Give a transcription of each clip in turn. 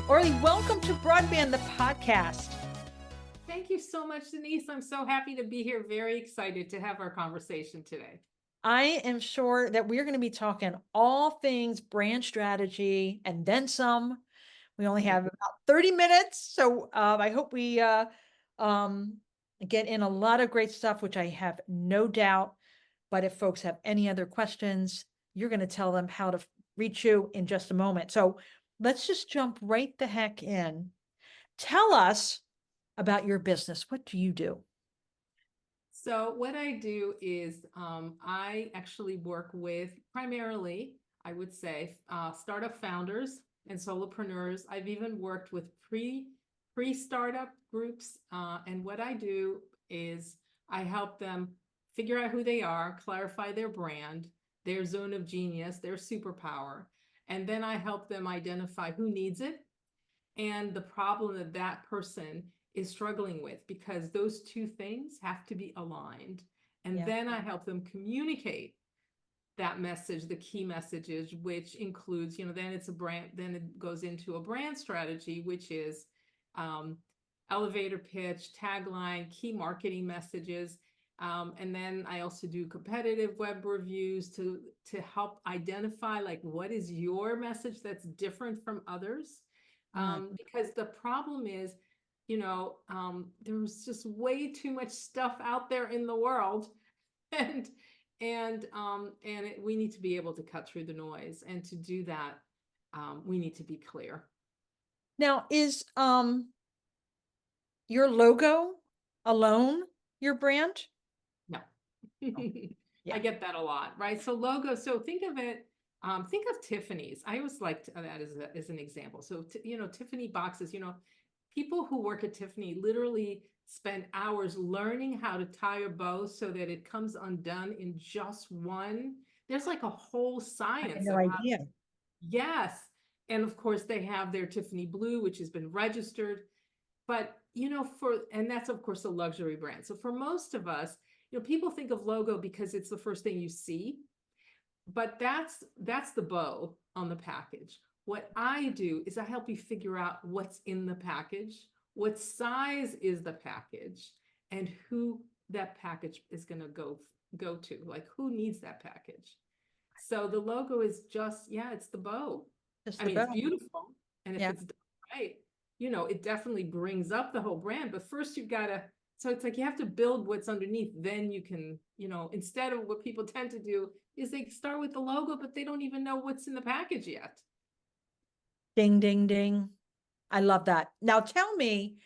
Orly, welcome to BroadBand the Podcast. Thank you so much, Dennise. I'm so happy to be here. Very excited to have our conversation today. I am sure that we're going to be talking all things brand strategy and then some. We only have about 30 minutes, so I hope we get in a lot of great stuff, which I have no doubt. But if folks have any other questions, you're going to tell them how to reach you in just a moment. So let's just jump right the heck in. Tell us about your business. What do you do? So what I do is I actually work with primarily, I would say, startup founders and solopreneurs. I've even worked with pre-startup groups. And what I do is I help them figure out who they are, clarify their brand, their zone of genius, their superpower. And then I help them identify who needs it and the problem that that person is struggling with, because those two things have to be aligned. And then I help them communicate that message, the key messages, which includes, then it's a brand, then it goes into a brand strategy, which is elevator pitch, tagline, key marketing messages. And then I also do competitive web reviews to help identify like what is your message that's different from others. Because the problem is, there's just way too much stuff out there in the world, and we need to be able to cut through the noise. And to do that, we need to be clear. Now, is your logo alone your brand? No. I get that a lot, right? So logo, so think of it, think of Tiffany's. I always liked that as an example. So, Tiffany boxes, people who work at Tiffany literally spend hours learning how to tie a bow so that it comes undone in just one. There's like a whole science. I had no idea. Yes. And of course they have their Tiffany blue, which has been registered. But, and that's of course a luxury brand. So for most of us, people think of logo because it's the first thing you see, but that's the bow on the package. What I do is I help you figure out what's in the package, what size is the package, and who that package is going to go to, like who needs that package. So the logo is just, it's the bow. It's beautiful. And if it's done right, it definitely brings up the whole brand, but first you've got to, so it's like you have to build what's underneath, then you can, instead of what people tend to do is they start with the logo, but they don't even know what's in the package yet. Ding, ding, ding. I love that. Now tell me,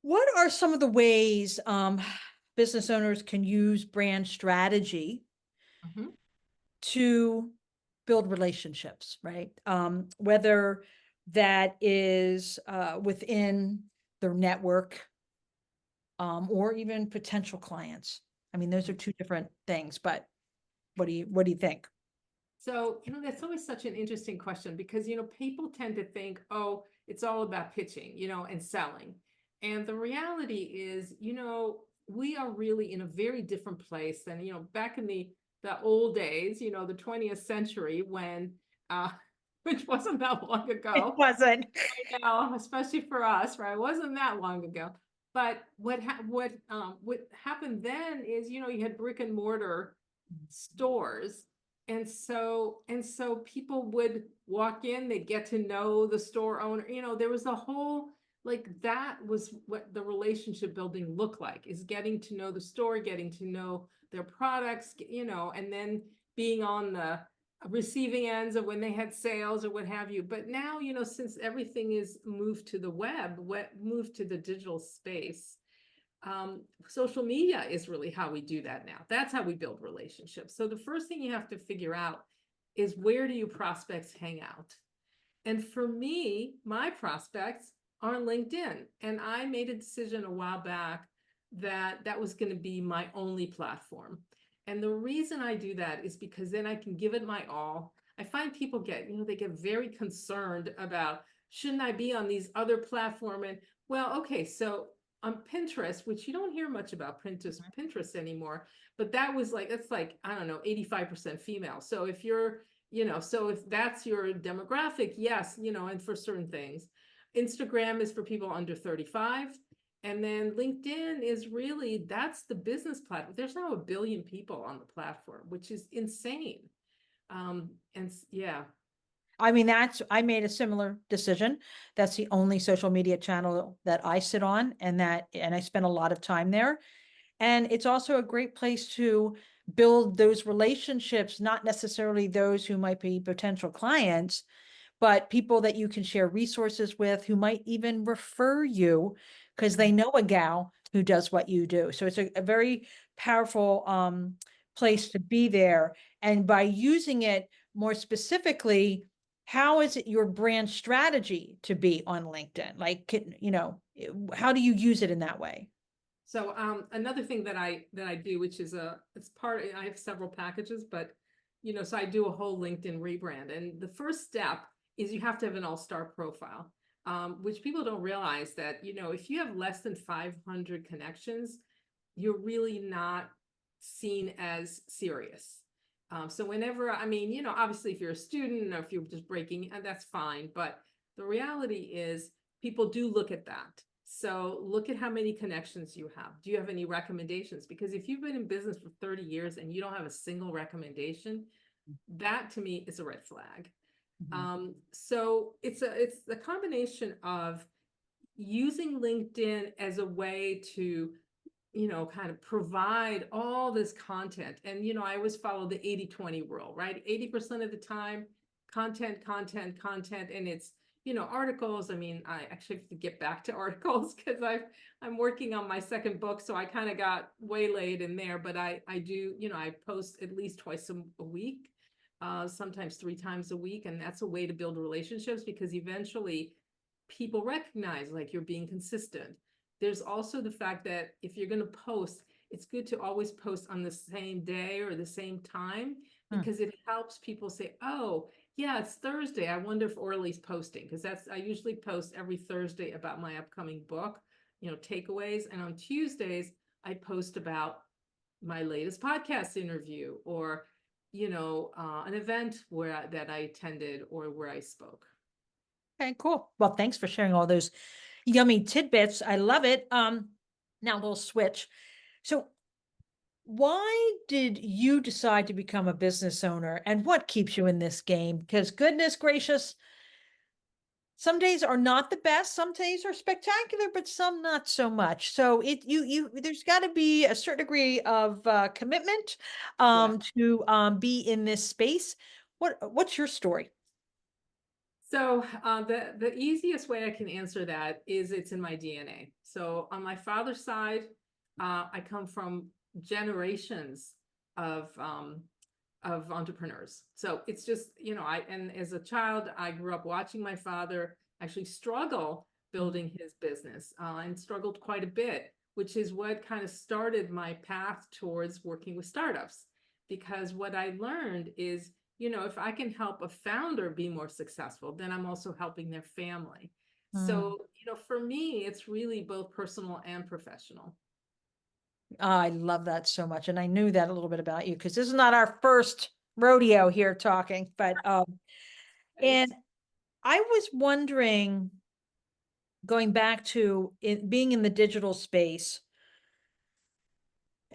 what are some of the ways business owners can use brand strategy to build relationships, right? Whether that is within their network or even potential clients. I mean, those are two different things, but what do you think? So, that's always such an interesting question because, people tend to think, oh, it's all about pitching, and selling. And the reality is, we are really in a very different place than, back in the old days, the 20th century when, which wasn't that long ago. It wasn't. I know, especially for us, right? It wasn't that long ago. But what happened then is, you had brick and mortar stores. And so people would walk in, they'd get to know the store owner. There was a whole, like, that was what the relationship building looked like, is getting to know the store, getting to know their products, and then being on the receiving ends of when they had sales or what have you. But now, since everything is moved to the web, moved to the digital space, social media is really how we do that now. That's how we build relationships. So the first thing you have to figure out is, where do your prospects hang out? And for me, my prospects are on LinkedIn. And I made a decision a while back that was going to be my only platform. And the reason I do that is because then I can give it my all. I find people they get very concerned about, shouldn't I be on these other platforms? And well, okay, so on Pinterest, which you don't hear much about Pinterest anymore, but that's like, I don't know, 85% female. So if you're, so if that's your demographic, yes, and for certain things. Instagram is for people under 35. And then LinkedIn is really, that's the business platform. There's now 1 billion people on the platform, which is insane. And yeah. I mean, I made a similar decision. That's the only social media channel that I sit on, and I spend a lot of time there. And it's also a great place to build those relationships, not necessarily those who might be potential clients, but people that you can share resources with, who might even refer you because they know a gal who does what you do. So it's a very powerful place to be there. And by using it more specifically, how is it your brand strategy to be on LinkedIn? Like, how do you use it in that way? So another thing that I do, which is it's part, I have several packages, but so I do a whole LinkedIn rebrand. And the first step is you have to have an all-star profile, which people don't realize that, if you have less than 500 connections, you're really not seen as serious. So whenever, I mean, obviously if you're a student or if you're just breaking, that's fine. But the reality is people do look at that. So look at how many connections you have. Do you have any recommendations? Because if you've been in business for 30 years and you don't have a single recommendation, that to me is a red flag. So it's a combination of using LinkedIn as a way to, kind of provide all this content. And, I always follow the 80-20 rule, right? 80% of the time, content. And it's, articles. I mean, I actually have to get back to articles because I'm working on my second book. So I kind of got waylaid in there, but I do, I post at least twice a week, sometimes 3 times a week. And that's a way to build relationships, because eventually people recognize like you're being consistent. There's also the fact that if you're going to post, it's good to always post on the same day or the same time, because it helps people say, oh, yeah, it's Thursday. I wonder if Orly's posting, because I usually post every Thursday about my upcoming book, takeaways. And on Tuesdays, I post about my latest podcast interview, or, an event that I attended or where I spoke. Okay, cool. Well, thanks for sharing all those yummy tidbits. I love it. Now we'll switch. So why did you decide to become a business owner, and what keeps you in this game? Because goodness gracious, some days are not the best, some days are spectacular, but some not so much. So there's got to be a certain degree of commitment to be in this space. What's your story? So the easiest way I can answer that is it's in my DNA. So on my father's side, I come from generations of entrepreneurs. So it's just, and as a child, I grew up watching my father actually struggle building his business, and struggled quite a bit, which is what kind of started my path towards working with startups. Because what I learned is, if I can help a founder be more successful, then I'm also helping their family. So, for me, it's really both personal and professional. I love that so much. And I knew that a little bit about you, because this is not our first rodeo here talking, but and I was wondering, going back to being in the digital space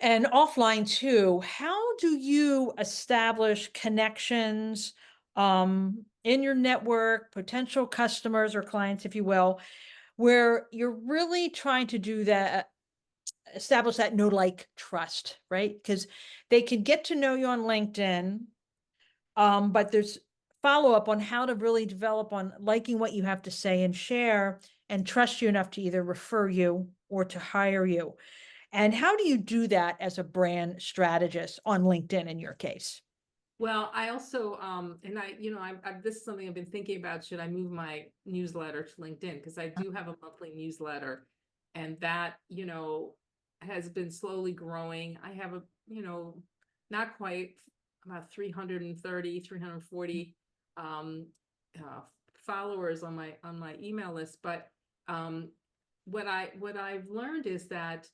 and offline too, how do you establish connections in your network, potential customers or clients, if you will, where you're really trying to do that, establish that know, like, trust, right? Because they can get to know you on LinkedIn, but there's follow up on how to really develop on liking what you have to say and share, and trust you enough to either refer you or to hire you. And how do you do that as a brand strategist on LinkedIn in your case? Well, I also, and this is something I've been thinking about. Should I move my newsletter to LinkedIn? Because I do have a monthly newsletter, and that, has been slowly growing. I have not quite, about 330, 340 followers on my email list. But what I've learned is that,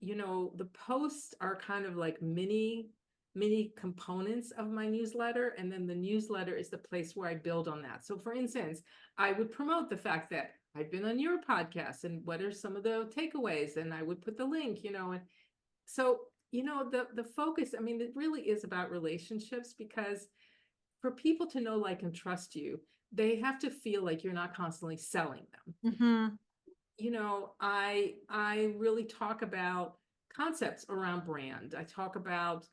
the posts are kind of like mini many components of my newsletter, and then the newsletter is the place where I build on that. So for instance, I would promote the fact that I've been on your podcast and what are some of the takeaways, and I would put the link, and so, the focus, I mean, it really is about relationships, because for people to know, like, and trust you, they have to feel like you're not constantly selling them. Mm-hmm. I really talk about concepts around brand. I talk about,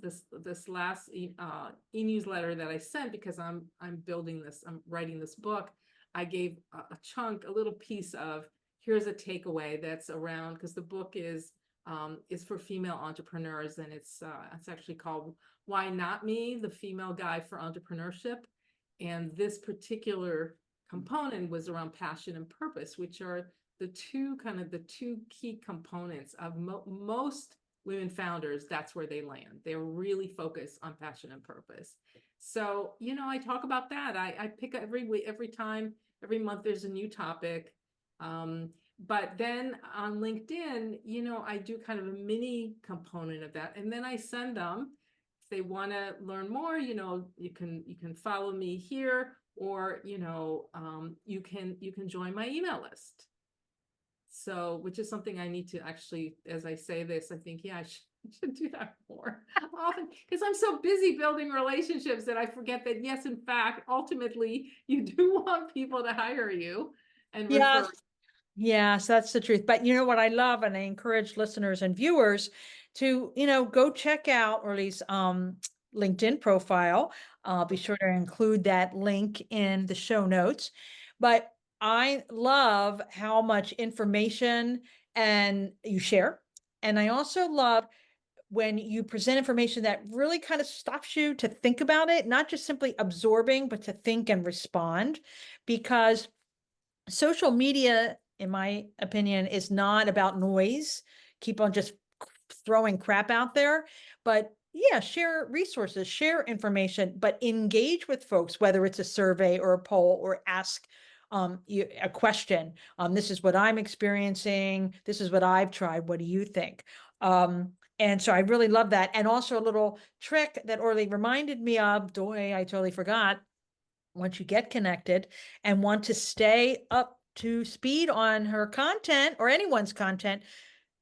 this last e-newsletter that I sent, because I'm writing this book. I gave a chunk, a little piece of, here's a takeaway that's around, because the book is for female entrepreneurs, and it's actually called Why Not Me? The Female Guide for Entrepreneurship. And this particular component was around passion and purpose, which are the two key components of most women founders. That's where they land. They're really focused on passion and purpose. So, I talk about that. I pick every week, every month, there's a new topic. But then on LinkedIn, I do kind of a mini component of that. And then I send them, if they want to learn more, you can follow me here, or, you can join my email list. So, which is something I need to actually, as I say this, I think, yeah, I should do that more often, because I'm so busy building relationships that I forget that, yes, in fact, ultimately, you do want people to hire you and Yes. refer. Yes, that's the truth. But you know what I love, and I encourage listeners and viewers to, go check out Orly's LinkedIn profile. I'll be sure to include that link in the show notes. But I love how much information and you share. And I also love when you present information that really kind of stops you to think about it, not just simply absorbing, but to think and respond, because social media, in my opinion, is not about noise. Keep on just throwing crap out there, but yeah, share resources, share information, but engage with folks, whether it's a survey or a poll, or ask a question. This is what I'm experiencing. This is what I've tried. What do you think? And so I really love that. And also a little trick that Orly reminded me of, I totally forgot. Once you get connected and want to stay up to speed on her content or anyone's content,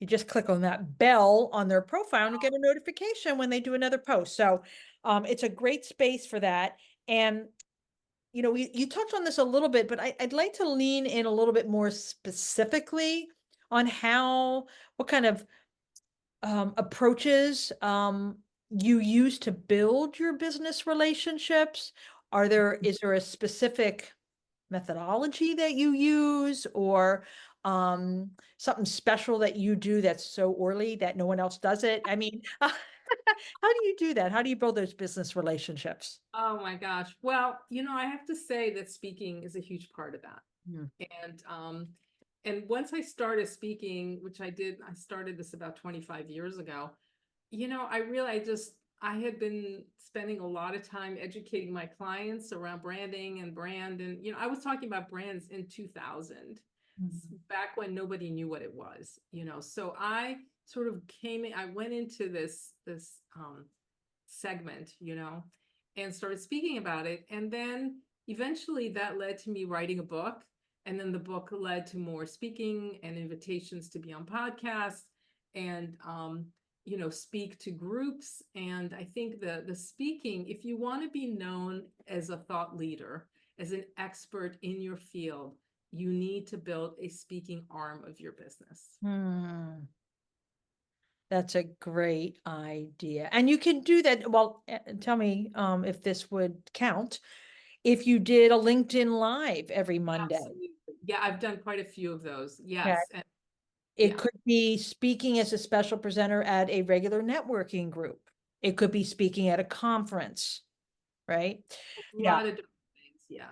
you just click on that bell on their profile and you get a notification when they do another post. So it's a great space for that. And you touched on this a little bit, but I'd like to lean in a little bit more specifically on what kind of approaches you use to build your business relationships. Is there a specific methodology that you use, or something special that you do that's so Orly that no one else does it? I mean, how do you do that? How do you build those business relationships? Oh my gosh. Well, I have to say that speaking is a huge part of that. Hmm. And once I started speaking, which I started this about 25 years ago, I realized I had been spending a lot of time educating my clients around branding and brand. And, I was talking about brands in 2000, back when nobody knew what it was, so I sort of I went into this segment, and started speaking about it. And then eventually that led to me writing a book. And then the book led to more speaking and invitations to be on podcasts and, speak to groups. And I think the speaking, if you want to be known as a thought leader, as an expert in your field, you need to build a speaking arm of your business. That's a great idea. And you can do that. Well, tell me if this would count. If you did a LinkedIn Live every Monday. Absolutely. Yeah, I've done quite a few of those. Yes. Okay. And it could be speaking as a special presenter at a regular networking group. It could be speaking at a conference, right? a lot of different things. Yeah.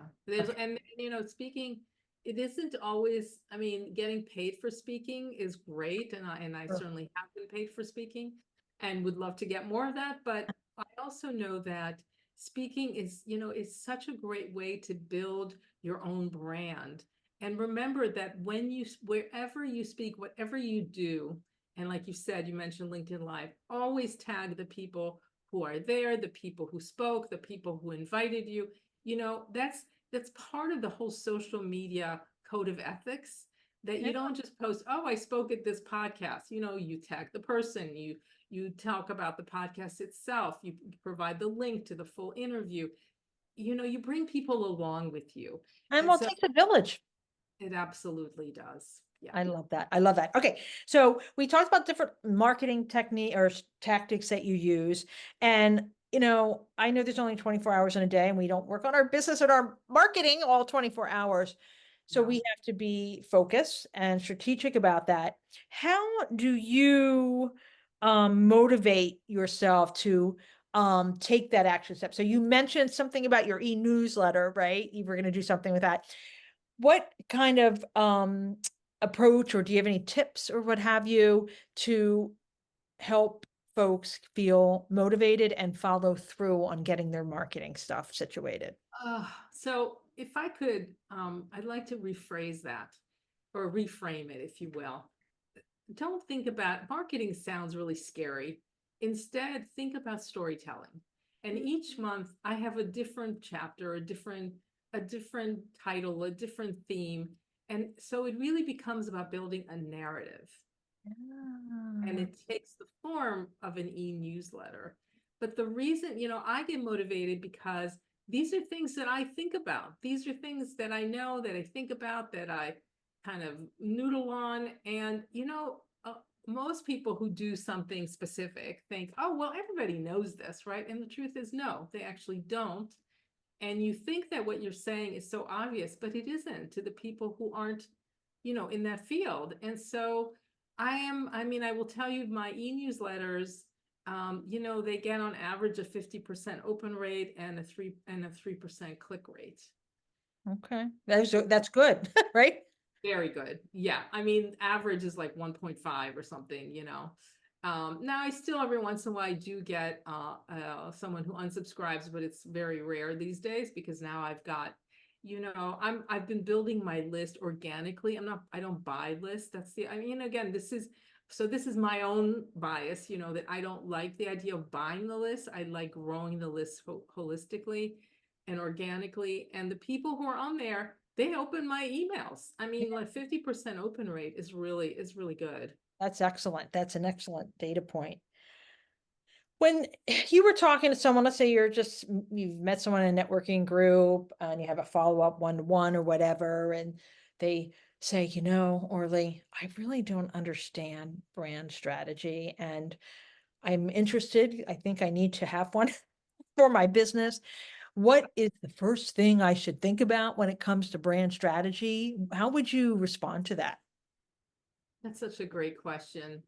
And speaking, it isn't always, I mean, getting paid for speaking is great. And I Sure. certainly have been paid for speaking and would love to get more of that. But I also know that speaking is such a great way to build your own brand. And remember that wherever you speak, whatever you do, And like you said, you mentioned LinkedIn Live, always tag the people who are there, the people who spoke, the people who invited you. That's part of the whole social media code of ethics, that you don't just post, oh, I spoke at this podcast. You tag the person, you talk about the podcast itself, you provide the link to the full interview. You bring people along with you. And And well, it so takes a village. it absolutely does. Yeah. I love that. I love that. Okay. So we talked about different marketing technique or tactics that you use. And, I know there's only 24 hours in a day and we don't work on our business and our marketing all 24 hours. So we have to be focused and strategic about that. How do you motivate yourself to take that action step? So you mentioned something about your e-newsletter, right? You were going to do something with that. What kind of approach, or do you have any tips or what have you to help folks feel motivated and follow through on getting their marketing stuff situated? So if I could, I'd like to rephrase that, or reframe it, if you will. Don't think about marketing sounds really scary. Instead, think about storytelling. And each month I have a different chapter, a different title, a different theme. And so it really becomes about building a narrative. And it takes the form of an e-newsletter. But the reason, I get motivated because these are things that I think about. These are things that I know, that I think about, that I kind of noodle on. And, most people who do something specific think, oh, well, everybody knows this, right? And the truth is, no, they actually don't. And you think that what you're saying is so obvious, but it isn't to the people who aren't, in that field. And so I will tell you, my e-newsletters, they get on average a 50% open rate and a 3% click rate. Okay. That's good, right? Very good. Yeah. Average is like 1.5 or something, Now I still, every once in a while, I do get someone who unsubscribes, but it's very rare these days because now I've got, I've been building my list organically. I don't buy lists. Again, this is my own bias, that I don't like the idea of buying the list. I like growing the list holistically and organically. And the people who are on there, they open my emails. Like 50% open rate is really good. That's excellent. That's an excellent data point. When you were talking to someone, let's say you've met someone in a networking group and you have a follow-up one-to-one or whatever, and they say, Orly, I really don't understand brand strategy and I'm interested. I think I need to have one for my business. What is the first thing I should think about when it comes to brand strategy? How would you respond to that? That's such a great question.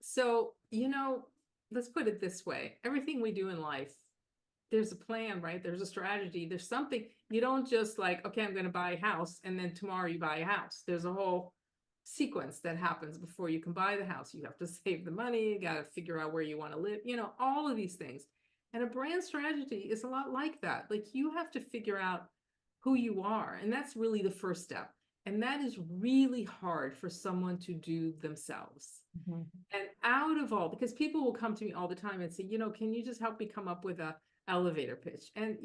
So, let's put it this way. Everything we do in life, there's a plan, right? There's a strategy. There's something. You don't just like, okay, I'm going to buy a house, and then tomorrow you buy a house. There's a whole sequence that happens before you can buy the house. You have to save the money, you got to figure out where you want to live, all of these things. And a brand strategy is a lot like that. Like, you have to figure out who you are. And that's really the first step. And that is really hard for someone to do themselves. Mhm. And out of all, because people will come to me all the time and say, can you just help me come up with a elevator pitch? And,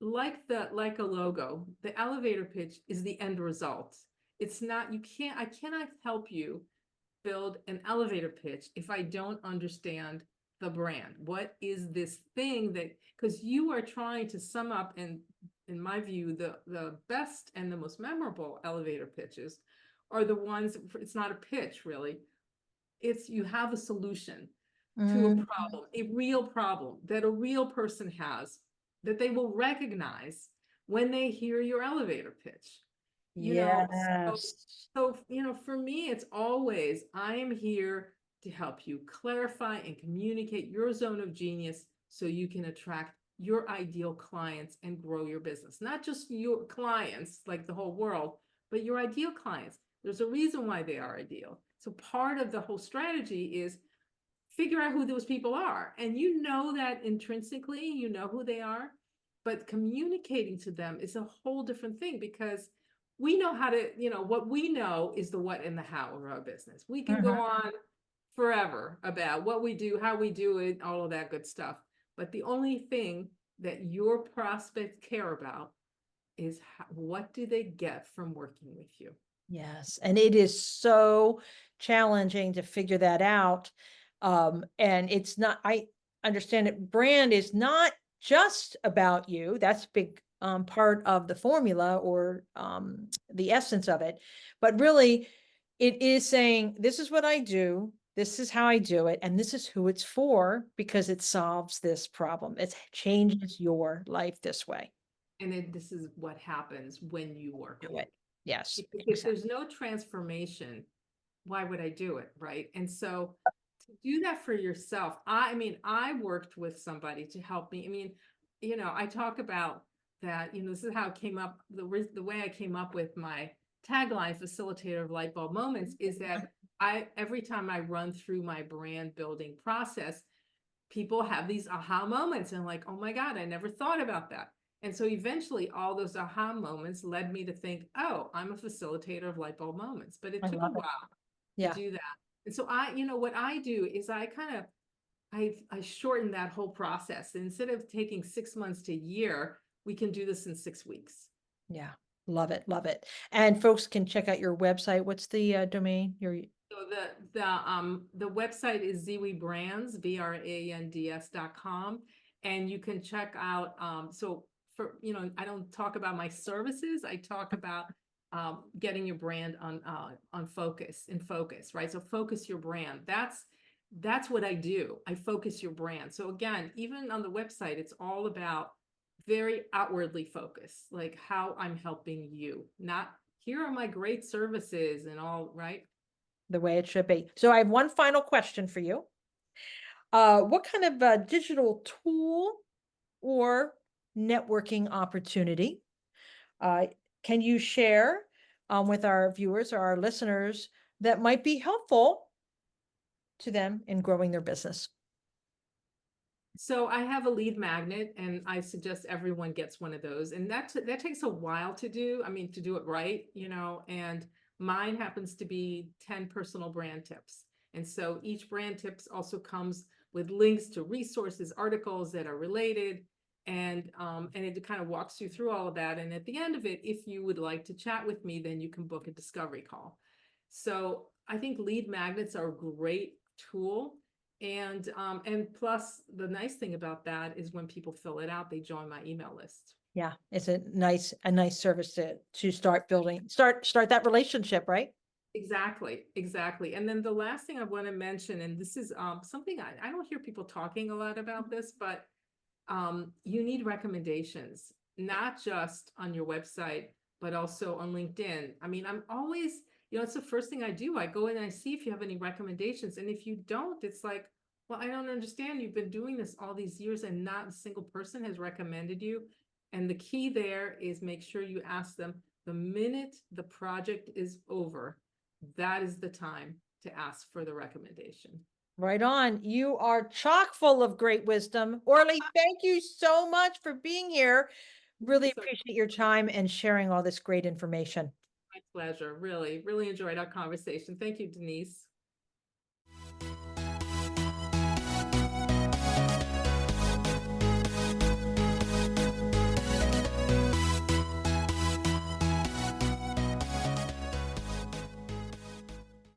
like a logo, the elevator pitch is the end result. It's not, I cannot help you build an elevator pitch if I don't understand the brand. What is this thing because you are trying to sum up, and in my view, the best and the most memorable elevator pitches are the ones, it's not a pitch really. It's, you have a solution to a problem, a real problem that a real person has, that they will recognize when they hear your elevator pitch. Yes. So, for me, it's always, I am here to help you clarify and communicate your zone of genius so you can attract your ideal clients and grow your business. Not just your clients, like the whole world, but your ideal clients. There's a reason why they are ideal. So part of the whole strategy is figure out who those people are. And that intrinsically, who they are, but communicating to them is a whole different thing, because we know how to, what we know is the what and the how of our business. We can go on forever about what we do, how we do it, all of that good stuff. But the only thing that your prospects care about is what do they get from working with you? Yes, and it is so challenging to figure that out. And it's not, I understand it, brand is not just about you. That's a big part of the formula or the essence of it. But really, it is saying, this is what I do, this is how I do it, and this is who it's for because it solves this problem. It changes your life this way. And then this is what happens when you work Do with it. Yes. me. If there's no transformation, why would I do it? Right. And so to do that for yourself, I mean, I worked with somebody to help me. I mean, I talk about that, this is how it came up. The way I came up with my tagline, facilitator of light bulb moments, is that every time I run through my brand building process, people have these aha moments and like, oh my God, I never thought about that. And so eventually all those aha moments led me to think, oh, I'm a facilitator of light bulb moments, but it I took a love it. while to Yeah. do that. And so what I do is I kind of, I shorten that whole process. Instead of taking 6 months to a year, we can do this in 6 weeks. Yeah. Love it. Love it. And folks can check out your website. What's the domain? So the website is Zeewy Brands, brands.com. And you can check out, so for, I don't talk about my services. I talk about getting your brand on focus, in focus, right? So focus your brand. That's what I do. I focus your brand. So again, even on the website, it's all about very outwardly focused, like how I'm helping you, not here are my great services and all, right? The way it should be. So I have one final question for you. What kind of digital tool or networking opportunity can you share with our viewers or our listeners that might be helpful to them in growing their business? So I have a lead magnet and I suggest everyone gets one of those. And that takes a while to do. I mean, to do it right, and mine happens to be 10 personal brand tips. And so each brand tips also comes with links to resources, articles that are related. And it kind of walks you through all of that. And at the end of it, if you would like to chat with me, then you can book a discovery call. So I think lead magnets are a great tool. And plus the nice thing about that is when people fill it out, they join my email list. Yeah, it's a nice service to start building, start that relationship, right? Exactly. And then the last thing I want to mention, and this is something I don't hear people talking a lot about this, but you need recommendations, not just on your website, but also on LinkedIn. I mean, I'm always, it's the first thing I do. I go in and I see if you have any recommendations. And if you don't, it's like, well, I don't understand. You've been doing this all these years and not a single person has recommended you. And the key there is make sure you ask them the minute the project is over, that is the time to ask for the recommendation. Right on. You are chock full of great wisdom. Orly, thank you so much for being here. Really appreciate your time and sharing all this great information. My pleasure. Really, really enjoyed our conversation. Thank you, Dennise.